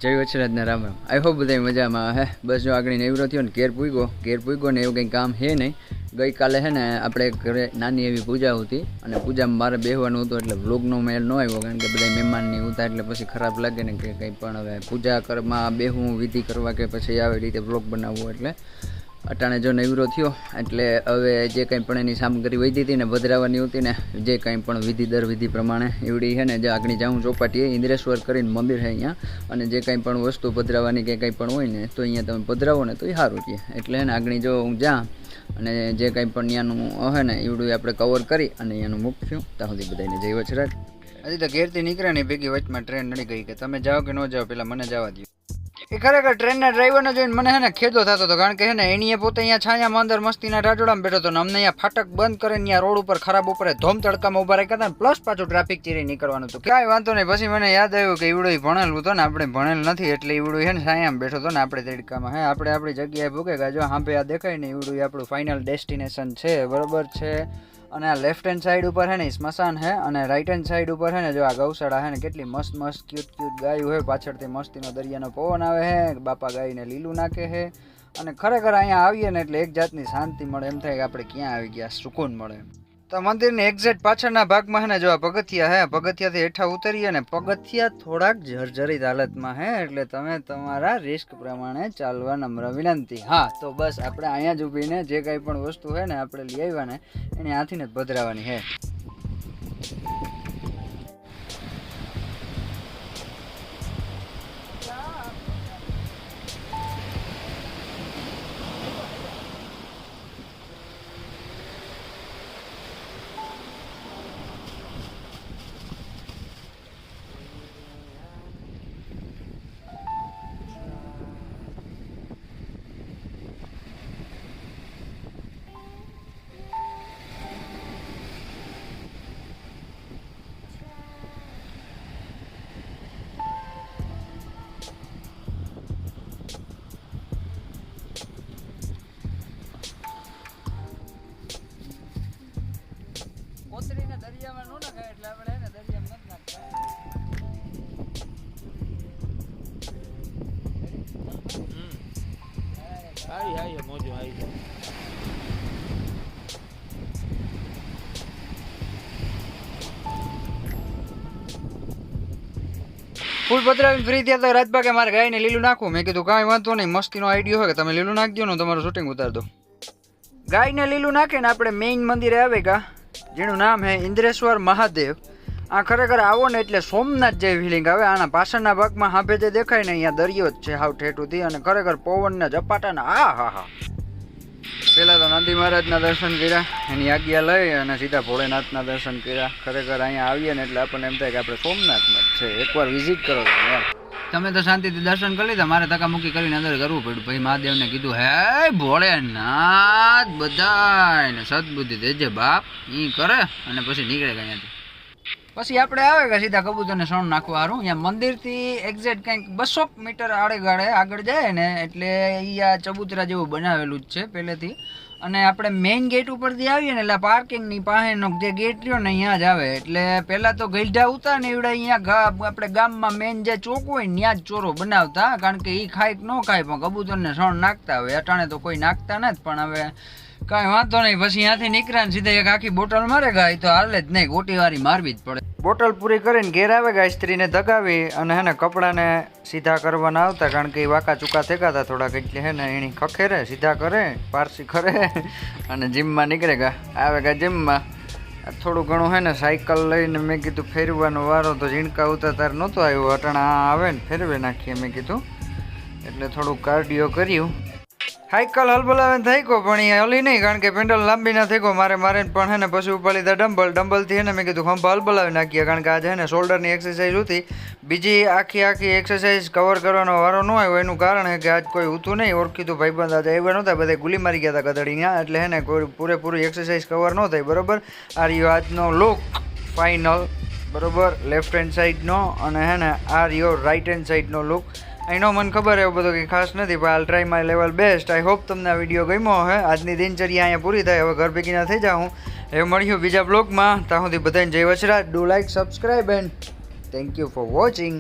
જય વચરાજના Ram Ram. I hope બધા મજામાં હે. બસ જો આગળ નેવરો થયો ને ઘેર પૂગ્યો ને એવું કંઈ કામ હે નહીં. ગઈકાલે હે ને આપણે ઘરે નાની એવી પૂજા હતી અને પૂજામાં મારે બેસવાનું હતું એટલે વ્લોગનો મેળ ન આવ્યો કારણ કે બધા મહેમાનની ઉતા એટલે પછી ખરાબ લાગે ને કે કંઈ પણ હવે પૂજા કરવામાં બેહવું વિધિ કરવા કે પછી આવી રીતે વ્લોગ બનાવવો એટલે અટાણે જો નવરો થયો એટલે હવે જે કંઈ પણ એની સામગ્રી વધી હતી ને વધરાવાની હતી ને જે કંઈ પણ વિધિ દર વિધિ પ્રમાણે એવડી છે ને જે આગળ જાઉં ચોપાટીએ ઇન્દ્રેશ્વર કરીને મંદિર છે અહીંયા અને જે કંઈ પણ વસ્તુ પધરાવવાની કે કંઈ પણ હોય ને તો અહીંયા તમે પધરાવો ને તો એ સારું છે એટલે ને આગળ જો હું જ્યાં અને જે કંઈ પણ ત્યાંનું હે ને એવડું આપણે કવર કરી અને અહીંયાનું મૂકશું ત્યાં સુધી બધાને જય વચરાજ. હજી તો ઘેરથી નીકળ્યા ને ભેગી વચમાં ટ્રેન નડી ગઈ કે તમે જાઓ કે ન જાઓ પહેલાં મને જવા દો. એ ખરેખર ટ્રેનના ડ્રાઈવરને જોઈને મને હે ને ખેદો થતો હતો કારણ કે હે ને એની પોતે અહીંયા છાયામાં અંદર મસ્તીના ટાટોડામાં બેઠો હતો ને અમને અહીંયા ફાટક બંધ કરીને અહીંયા રોડ ઉપર ખરાબ ઉપર ધોમ તડકામાં ઉભા રાખ્યા હતા પ્લસ પાછું ટ્રાફિક ચીરી નીકળવાનું હતું. કાંઈ વાંધો નહીં. પછી મને યાદ આવ્યું કે ઈવડો ભણેલું હતો ને આપણે ભણેલ નથી એટલે ઈવડું હે ને છાયામાં બેઠો હતો ને આપણે તડકામાં હે આપણે આપણી જગ્યાએ ભૂકે ગયા જો હાંભે આ દેખાય ને ઈવડું આપણું ફાઇનલ ડેસ્ટિનેશન છે બરાબર છે. અને આ લેફ્ટ હેન્ડ સાઈડ ઉપર હે ને સ્મશાન હે અને રાઈટ હેન્ડ સાઈડ ઉપર હે ને જો આ ગૌશાળા હે ને કેટલી મસ્ત મસ્ત ક્યુટ ગાયું હે પાછળથી મસ્તીનો દરિયાનો પવન આવે હે બાપા ગાયને લીલું નાખે હે અને ખરેખર અહીંયા આવીએ ને એટલે એક જાતની શાંતિ મળે એમ થાય કે આપણે ક્યાં આવી ગયા સુકૂન મળે. તો મંદિરની એક્ઝેક્ટ પાછળના ભાગમાં હે ને જો આ પગથિયા હે પગથિયાથી હેઠા ઉતરીએ ને પગથિયા થોડાક જર્જરિત હાલતમાં હે એટલે તમે તમારા રિસ્ક પ્રમાણે ચાલવા નમ્ર વિનંતી. હા તો બસ આપણે અહીંયા જ ઊભીને જે કંઈ પણ વસ્તુ હે ને આપણે લઈ આવ્યા ને એની હાથીને જ પધરાવાની હે. દરિયામાં ન નાખાય એટલે આપણે ને દરિયામાં નથી નાખતા. મોજો આવી જાય. ફૂલ પધરાવીને ફ્રી થયા તો રાજભાગે મારે ગાયને લીલું નાખવું. મેં કીધું કાંઈ વાંધો નહીં મસ્તીનો આઈડિયો હોય કે તમે લીલું નાખી દો ને તમારું શૂટિંગ ઉતાર દો. ગાયને લીલું નાખીને આપણે મેઇન મંદિરે આવે કા જેનું નામ હે ઇન્દ્રેશ્વર મહાદેવ. આ ખરેખર આવો ને એટલે સોમનાથ જેવી ફિલિંગ આવે. આના પાછળના ભાગમાં હાંભે જે દેખાય ને અહીંયા દરિયો જ છે હાવ ઠેઠુંથી અને ખરેખર પવનના ઝપાટાના આ હા હા. પહેલાં તો નંદી મહારાજના દર્શન કર્યા એની આજ્ઞા લઈ અને સીધા ભોળેનાથના દર્શન કર્યા. ખરેખર અહીંયા આવીએ ને એટલે આપણને એમ થાય કે આપણે સોમનાથમાં જ છે એકવાર વિઝિટ કરો તમે તો શાંતિથી દર્શન કરી લીધા. મારે ધક્કામુક્કી કરીને અંદર કરવું પડ્યું. ભાઈ મહાદેવને કીધું હે ભોળેનાથ બધાને સદબુદ્ધિ દેજે બાપ એ કરે અને પછી નીકળે ગયા ત્યાંથી. પછી આપણે આવે કે સીધા કબૂતરને સણ નાખવા સારું. અહીંયા મંદિરથી એક્ઝેક્ટ કંઈક 200 મીટર આડે આગળ જાય ને એટલે અહીંયા ચબૂતરા જેવું બનાવેલું જ છે પહેલેથી. અને આપણે મેઇન ગેટ ઉપરથી આવીએ ને એટલે પાર્કિંગની પાસેનો જે ગેટ રહ્યો ને અહીંયા જ આવે. એટલે પહેલાં તો ગઈઢા ઉતા ને એવડા અહીંયા આપણે ગામમાં મેઇન જે ચોક હોય ને ત્યાં જ ચોરો બનાવતા કારણ કે એ ખાય કે ન ખાય પણ કબૂતરને સણ નાખતા હોય. અટાણે તો કોઈ નાખતા નથી પણ હવે કાંઈ વાંધો નહીં. પછી ત્યાંથી નીકળ્યા ને સીધા એક આખી બોટલ મારે ગાય તો હાલે જ નહીં ગોટીવાળી મારવી જ પડે. બોટલ પૂરી કરીને ઘેર આવે ગાય સ્ત્રીને દગાવી અને હે ને કપડાને સીધા કરવાના આવતા કારણ કે એ વાંકા ચૂકા થેકાતા થોડાક એટલે હે ને એની ખખેરે સીધા કરે પારસી કરે અને જીમમાં નીકળે ગા આવે ગા જીમમાં. થોડું ઘણું હે ને સાયકલ લઈને મેં કીધું ફેરવાનો વારો તો ઝીણકા ઉતા તાર નહોતો આવ્યો અટાણા આવે ને ફેરવે નાખીએ મેં કીધું એટલે થોડુંક કાર્ડિયો કર્યું. સાયકલ હલબલાવે થઈ ગયો પણ એ હલી નહીં કારણ કે પેન્ડલ લાંબી ના થઈ ગયો મારે પણ હે ને પછી ઉપર લીધા ડમ્બલથી હે ને મેં કીધું ખંભા હલબલાવી નાખીએ કારણ કે આજે હે ને શોલ્ડરની એક્સરસાઇઝ હતી. બીજી આખી એક્સરસાઇઝ કવર કરવાનો વારો ન આવ્યો એનું કારણ હે કે આજ કોઈ હતું નહીં ઓળખીતું ભાઈબંધ આજે આવ્યા નહોતા બધા ગુલી મારી ગયા હતા ગધડીના એટલે હે ને કોઈ પૂરેપૂરી એક્સરસાઇઝ કવર ન થઈ બરાબર. આ રહ્યો આજનો લુક ફાઇનલ બરાબર લેફ્ટ હેન્ડ સાઈડનો અને હે ને આ રહ્યો રાઈટ હેન્ડ સાઈડનો લુક. એનો મને ખબર એવું બધું કંઈ ખાસ નથી પણ આલ try my level best. I hope તમને આ વિડીયો ગમ્યો હે. આજની દિનચર્યા અહીંયા પૂરી થાય હવે ઘર ભેગી ના થઈ જાઉં. હવે મળ્યું બીજા બ્લોગમાં. ત્યાં સુધી બધાને જય Vachraj. Do like subscribe and thank you for watching.